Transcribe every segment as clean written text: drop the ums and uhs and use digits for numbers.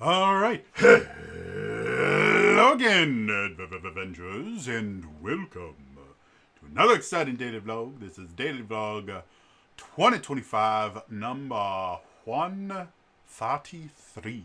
All right. Hello again, Avengers, and welcome to another exciting daily vlog. This is Daily Vlog 2025, number 133.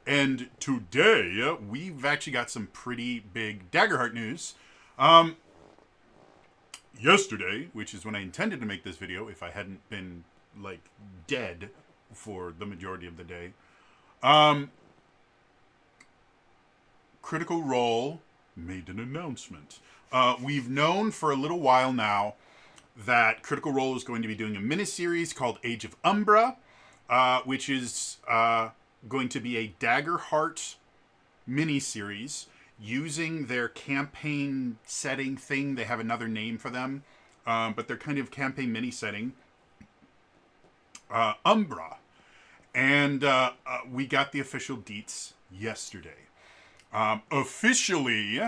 And today, we've actually got some pretty big Daggerheart news. Yesterday, which is when I intended to make this video, if I hadn't been, like, dead for the majority of the day, Critical Role made an announcement. We've known for a little while now that Critical Role is going to be doing a miniseries called Age of Umbra, which is going to be a Daggerheart miniseries using their campaign setting thing. They have another name for them, but they're kind of campaign mini setting. Umbra. And we got the official deets yesterday. Officially,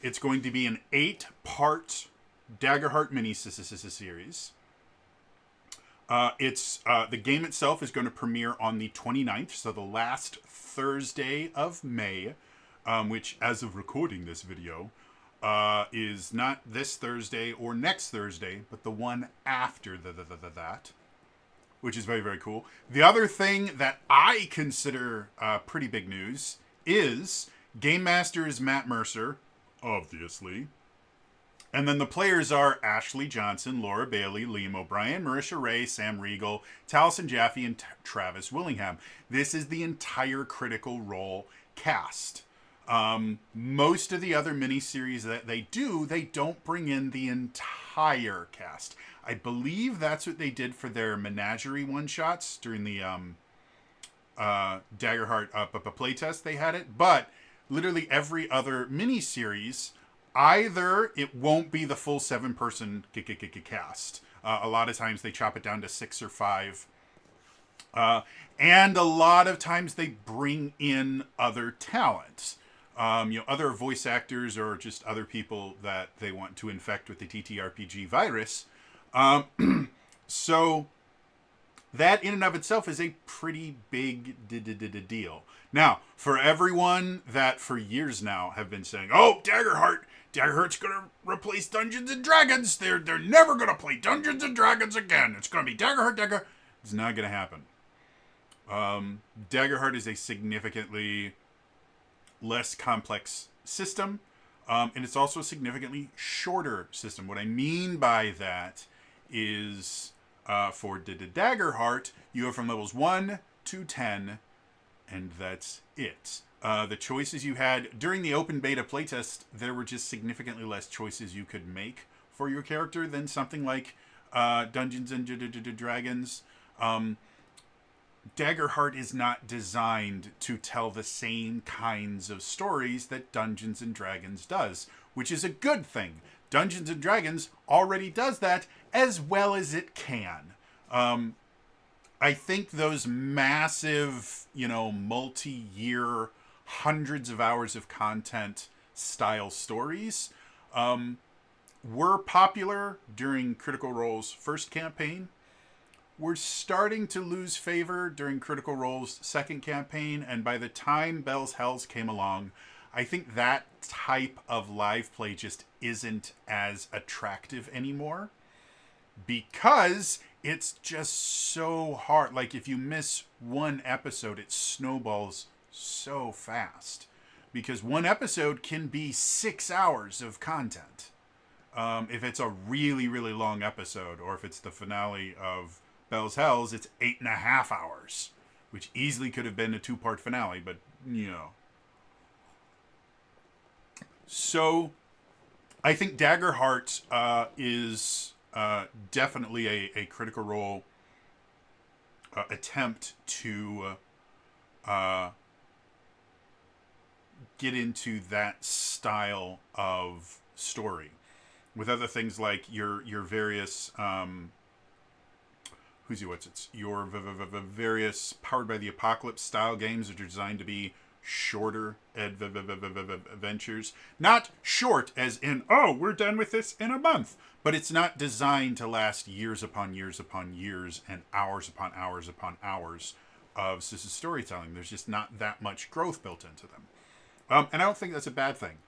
it's going to be an 8-part Daggerheart mini-series. The game itself is going to premiere on the 29th, so the last Thursday of May, which, as of recording this video, is not this Thursday or next Thursday, but the one after that, which is very, very cool. The other thing that I consider pretty big news is Game Master is Matt Mercer, obviously. And then the players are Ashley Johnson, Laura Bailey, Liam O'Brien, Marisha Ray, Sam Riegel, Taliesin Jaffe, and Travis Willingham. This is the entire Critical Role cast. Most of the other miniseries that they do, they don't bring in the entire cast. I believe that's what they did for their Menagerie one-shots during the Daggerheart playtest. They had it, but literally every other miniseries, either it won't be the full 7-person cast. A lot of times they chop it down to 6 or 5. And a lot of times they bring in other talent. Other voice actors or just other people that they want to infect with the TTRPG virus. So that in and of itself is a pretty big deal. Now, for everyone that for years now have been saying, "Oh, Daggerheart's gonna replace Dungeons and Dragons. They're never gonna play Dungeons and Dragons again. It's gonna be Daggerheart." It's not gonna happen. Daggerheart is a significantly less complex system, and it's also a significantly shorter system. What I mean by that is for Daggerheart, you go from levels 1 to 10, and that's it. The choices you had during the open beta playtest, there were just significantly less choices you could make for your character than something like Dungeons and Dragons. Daggerheart is not designed to tell the same kinds of stories that Dungeons and Dragons does, which is a good thing. Dungeons and Dragons already does that as well as it can. I think those massive, multi-year, hundreds of hours of content style stories were popular during Critical Role's first campaign. We're starting to lose favor during Critical Role's second campaign, and by the time Bell's Hells came along, I think that type of live play just isn't as attractive anymore because it's just so hard. Like, if you miss one episode, it snowballs so fast because one episode can be 6 hours of content. If it's a really, really long episode, or if it's the finale of Bell's Hells, it's 8.5 hours, which easily could have been a 2-part finale, but, So, I think Daggerheart is definitely a Critical Role attempt to get into that style of story. With other things like your various your various Powered by the Apocalypse style games that are designed to be shorter adventures. Not short as in, oh, we're done with this in a month. But it's not designed to last years upon years upon years and hours upon hours upon hours of Sis's storytelling. There's just not that much growth built into them. And I don't think that's a bad thing.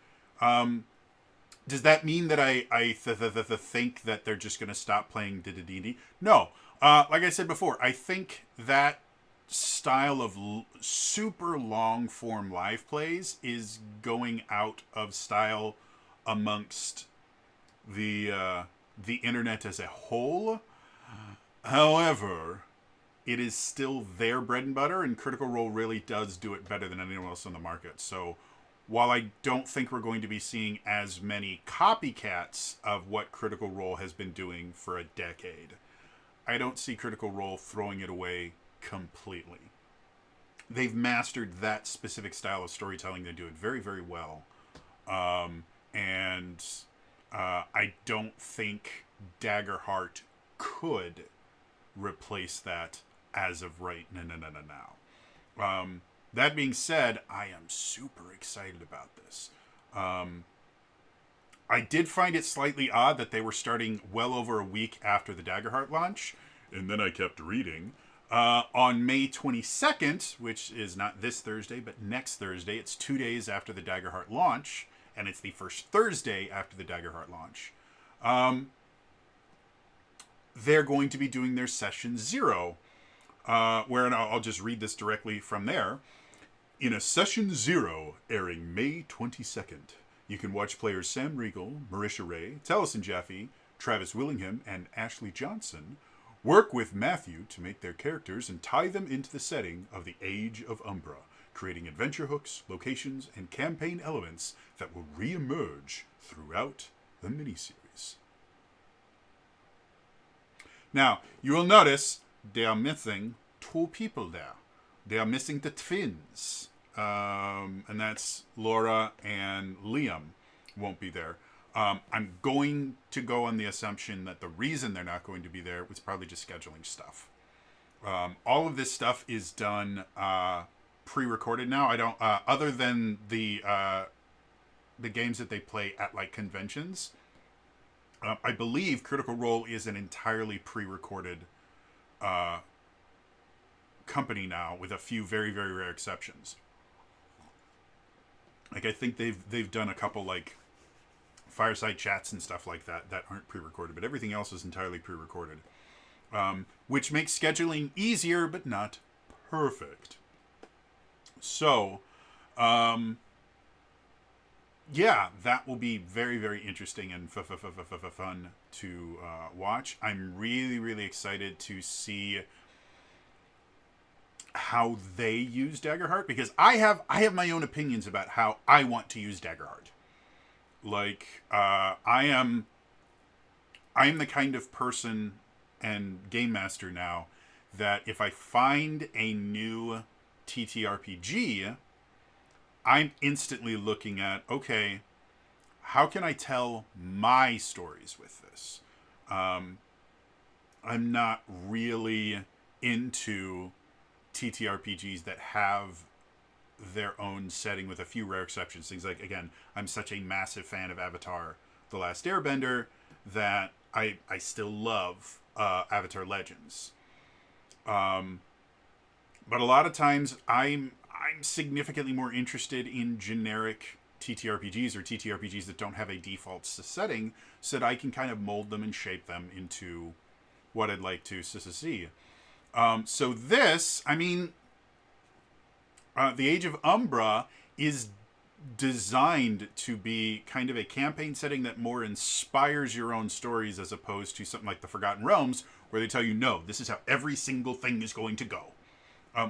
Does that mean that I think that they're just going to stop playing D&D? No. Like I said before, I think that style of super long form live plays is going out of style amongst the internet as a whole. However, it is still their bread and butter, and Critical Role really does do it better than anyone else on the market. So while I don't think we're going to be seeing as many copycats of what Critical Role has been doing for a decade, I don't see Critical Role throwing it away completely. They've mastered that specific style of storytelling. They do it very, very well. And I don't think Daggerheart could replace that as of right now. That being said, I am super excited about this. I did find it slightly odd that they were starting well over a week after the Daggerheart launch, and then I kept reading. On May 22nd, which is not this Thursday, but next Thursday, it's 2 days after the Daggerheart launch, and it's the first Thursday after the Daggerheart launch. They're going to be doing their Session 0, where, and I'll just read this directly from there. In a Session 0, airing May 22nd, you can watch players Sam Riegel, Marisha Ray, Taliesin Jaffe, Travis Willingham, and Ashley Johnson work with Matthew to make their characters and tie them into the setting of the Age of Umbra, creating adventure hooks, locations, and campaign elements that will re-emerge throughout the miniseries. Now, you will notice they are missing 2 people there. They are missing the twins. And that's Laura and Liam won't be there. I'm going to go on the assumption that the reason they're not going to be there was probably just scheduling stuff. All of this stuff is done pre-recorded now. I don't, other than the games that they play at like conventions. I believe Critical Role is an entirely pre-recorded company now, with a few very, very rare exceptions. Like, I think they've done a couple like fireside chats and stuff like that aren't pre-recorded, but everything else is entirely pre-recorded, which makes scheduling easier but not perfect. So, yeah, that will be very, very interesting and fun to watch. I'm really, really excited to see how they use Daggerheart, because I have my own opinions about how I want to use Daggerheart. Like, I am the kind of person and game master now that if I find a new TTRPG, I'm instantly looking at, okay, how can I tell my stories with this? I'm not really into TTRPGs that have their own setting, with a few rare exceptions. Things like, again, I'm such a massive fan of Avatar: The Last Airbender that I still love Avatar Legends. But a lot of times I'm significantly more interested in generic TTRPGs, or TTRPGs that don't have a default setting, so that I can kind of mold them and shape them into what I'd like to see. So this, I mean, the Age of Umbra is designed to be kind of a campaign setting that more inspires your own stories, as opposed to something like the Forgotten Realms, where they tell you, no, this is how every single thing is going to go.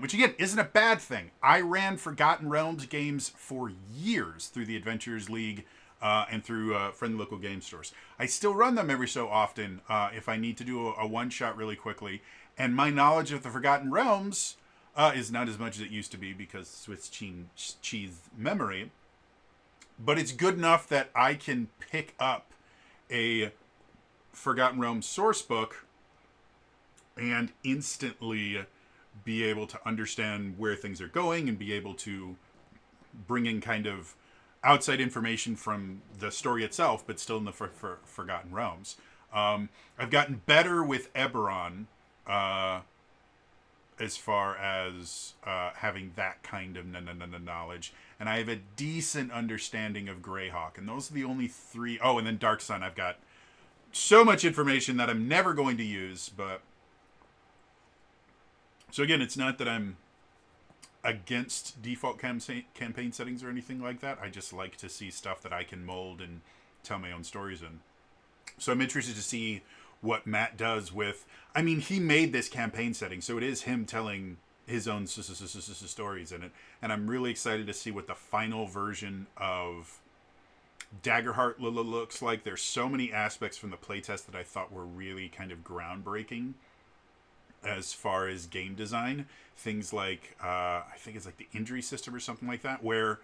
Which, again, isn't a bad thing. I ran Forgotten Realms games for years through the Adventures League and through friendly local game stores. I still run them every so often if I need to do a one-shot really quickly. And my knowledge of the Forgotten Realms is not as much as it used to be, because Swiss cheese memory. But it's good enough that I can pick up a Forgotten Realms source book and instantly be able to understand where things are going, and be able to bring in kind of outside information from the story itself, but still in the Forgotten Realms. I've gotten better with Eberron, as far as having that kind of knowledge. And I have a decent understanding of Greyhawk. And those are the only three. Oh, and then Dark Sun. I've got so much information that I'm never going to use. But so again, it's not that I'm against default campaign settings or anything like that. I just like to see stuff that I can mold and tell my own stories in. So I'm interested to see what Matt does with... I mean, he made this campaign setting, so it is him telling his own stories in it. And I'm really excited to see what the final version of Daggerheart looks like. There's so many aspects from the playtest that I thought were really kind of groundbreaking as far as game design. Things like, I think it's like the injury system or something like that, where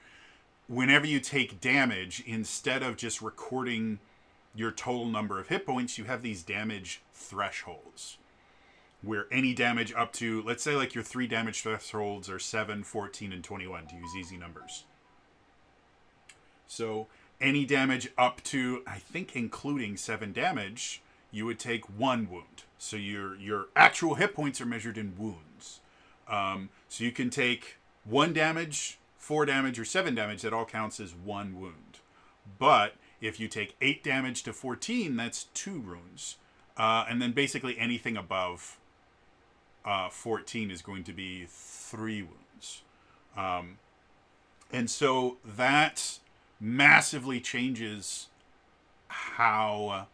whenever you take damage, instead of just recording your total number of hit points, you have these damage thresholds, where any damage up to, let's say like your 3 damage thresholds are 7, 14, and 21, to use easy numbers. So any damage up to, I think including 7 damage, you would take 1 wound. So your actual hit points are measured in wounds. So you can take 1 damage, 4 damage, or 7 damage. That all counts as 1 wound. But if you take 8 damage to 14, that's 2 wounds. And then basically anything above 14 is going to be 3 wounds. And so that massively changes how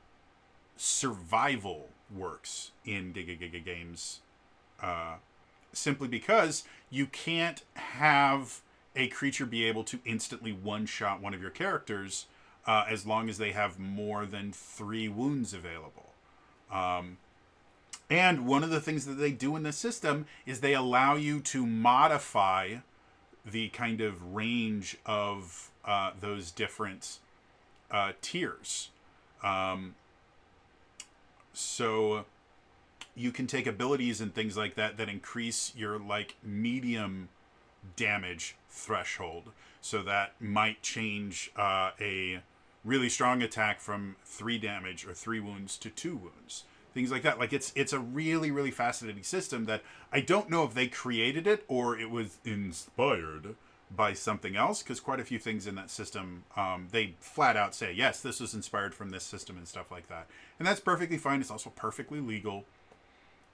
survival works in games. Simply because you can't have a creature be able to instantly one-shot one of your characters as long as they have more than 3 wounds available. And one of the things that they do in the system is they allow you to modify the kind of range of those different tiers. So you can take abilities and things like that that increase your like medium damage threshold. So that might change a really strong attack from 3 damage or 3 wounds to 2 wounds. Things like that. Like it's a really, really fascinating system that I don't know if they created it or it was inspired by something else, because quite a few things in that system, they flat out say, yes, this was inspired from this system and stuff like that. And that's perfectly fine. It's also perfectly legal.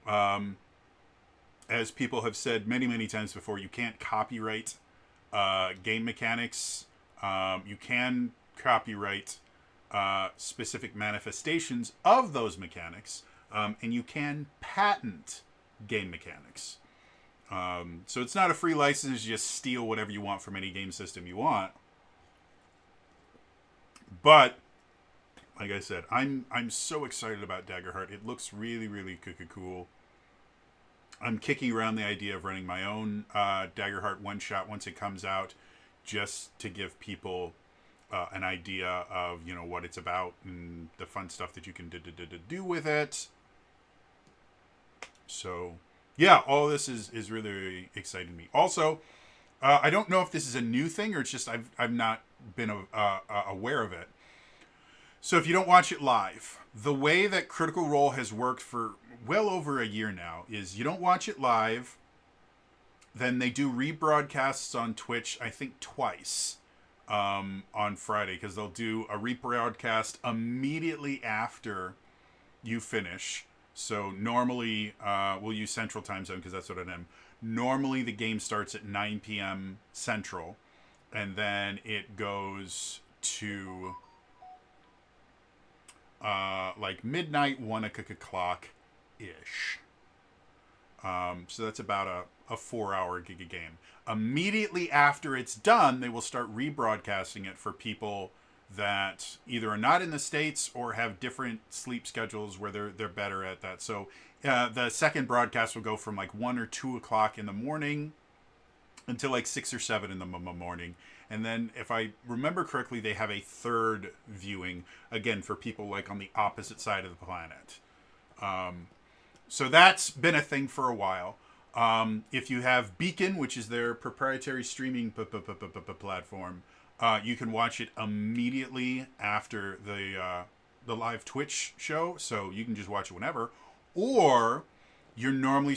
As people have said many, many times before, you can't copyright game mechanics. You can copyright specific manifestations of those mechanics, and you can patent game mechanics. So it's not a free license, you just steal whatever you want from any game system you want. But like I said, I'm so excited about Daggerheart. It looks really, really cool. I'm kicking around the idea of running my own Daggerheart one-shot once it comes out, just to give people an idea of, you know, what it's about and the fun stuff that you can do with it. So yeah, all this is really, really exciting me. Also, I don't know if this is a new thing or it's just I've not been aware of it. So if you don't watch it live, the way that Critical Role has worked for well over a year now is you don't watch it live, then they do rebroadcasts on Twitch, I think twice on Friday, because they'll do a rebroadcast immediately after you finish. So normally, we'll use Central Time Zone because that's what I am. Normally the game starts at 9 p.m. Central, and then it goes to like midnight, 1 o'clock-ish. So that's about a 4-hour gig game. Immediately after it's done, they will start rebroadcasting it for people that either are not in the States or have different sleep schedules where they're better at that. So the second broadcast will go from like 1 or 2 o'clock in the morning until like 6 or 7 in the morning. And then if I remember correctly, they have a third viewing, again, for people like on the opposite side of the planet. So that's been a thing for a while. If you have Beacon, which is their proprietary streaming platform, you can watch it immediately after the live Twitch show, so you can just watch it whenever. Or you're normally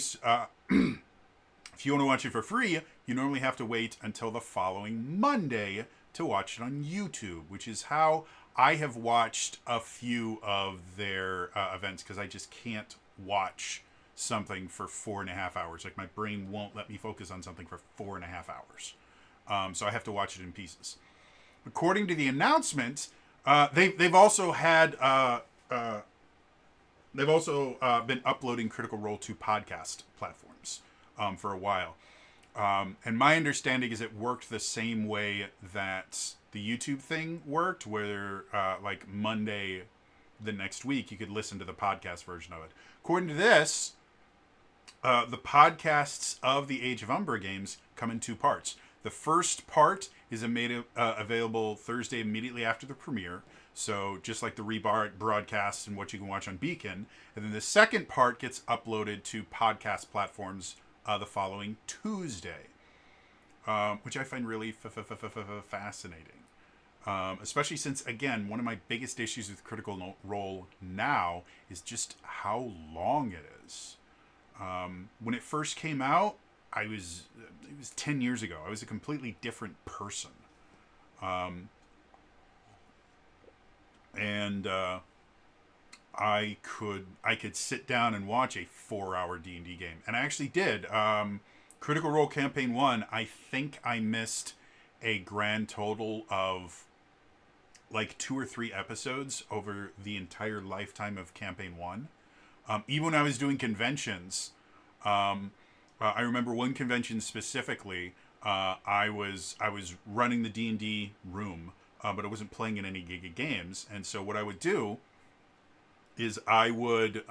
If you want to watch it for free, you normally have to wait until the following Monday to watch it on YouTube, which is how I have watched a few of their events, because I just can't watch something for 4.5 hours. Like, my brain won't let me focus on something for 4.5 hours. So I have to watch it in pieces. According to the announcement, they've also had been uploading Critical Role to podcast platforms for a while. And my understanding is it worked the same way that the YouTube thing worked, where like Monday the next week you could listen to the podcast version of it. According to this, the podcasts of the Age of Umbra games come in 2 parts. The first part is made available Thursday immediately after the premiere, so just like the rebroadcasts and what you can watch on Beacon. And then the second part gets uploaded to podcast platforms the following Tuesday, which I find really fascinating. Especially since, again, one of my biggest issues with Critical Role now is just how long it is. When it first came out, it was 10 years ago. I was a completely different person. And I could sit down and watch a 4-hour D&D game. And I actually did. Critical Role Campaign 1, I think I missed a grand total of like 2 or 3 episodes over the entire lifetime of Campaign 1. Even when I was doing conventions, I remember one convention specifically, I was running the D&D room, but I wasn't playing in any games. And so what I would do is I would,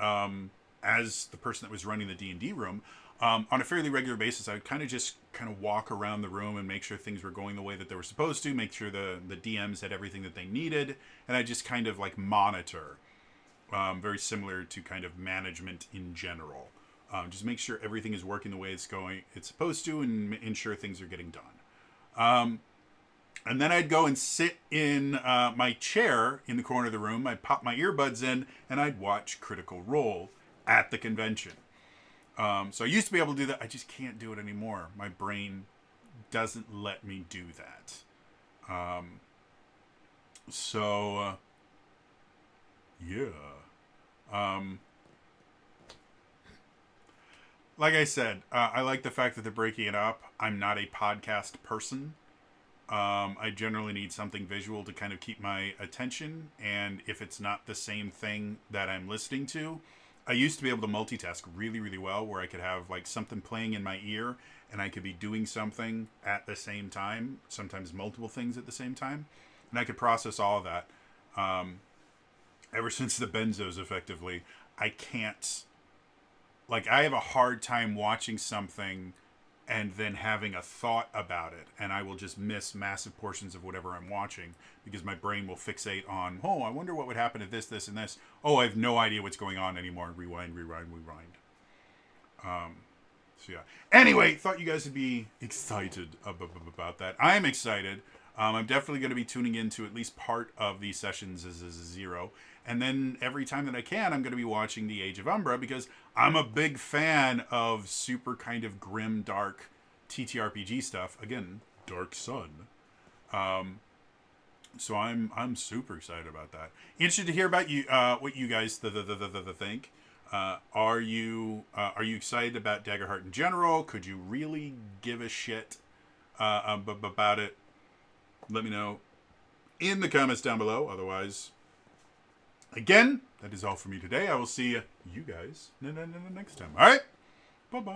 as the person that was running the D&D room, on a fairly regular basis, I would kind of walk around the room and make sure things were going the way that they were supposed to, make sure the DMs had everything that they needed, and I just kind of like monitor, very similar to kind of management in general. Just make sure everything is working the way it's supposed to, and ensure things are getting done. And then I'd go and sit in my chair in the corner of the room. I'd pop my earbuds in, and I'd watch Critical Role at the convention. So I used to be able to do that. I just can't do it anymore. My brain doesn't let me do that. Yeah. Like I said, I like the fact that they're breaking it up. I'm not a podcast person. I generally need something visual to kind of keep my attention. And if it's not the same thing that I'm listening to, I used to be able to multitask really, really well, where I could have like something playing in my ear and I could be doing something at the same time, sometimes multiple things at the same time. And I could process all of that. Ever since the benzos, effectively, I can't, like, I have a hard time watching something and then having a thought about it, and I will just miss massive portions of whatever I'm watching because my brain will fixate on, I wonder what would happen to this, this, and this. I have no idea what's going on anymore. Rewind. So yeah. Anyway, thought you guys would be excited about that. I'm excited. I'm definitely going to be tuning into at least part of these sessions as a zero. And then every time that I can, I'm going to be watching The Age of Umbra because I'm a big fan of super kind of grim, dark TTRPG stuff. Again, Dark Sun. So I'm super excited about that. Interested to hear about you, what you guys think. Are you excited about Daggerheart in general? Could you really give a shit about it? Let me know in the comments down below. Otherwise, again, that is all for me today. I will see you guys next time. All right? Bye-bye.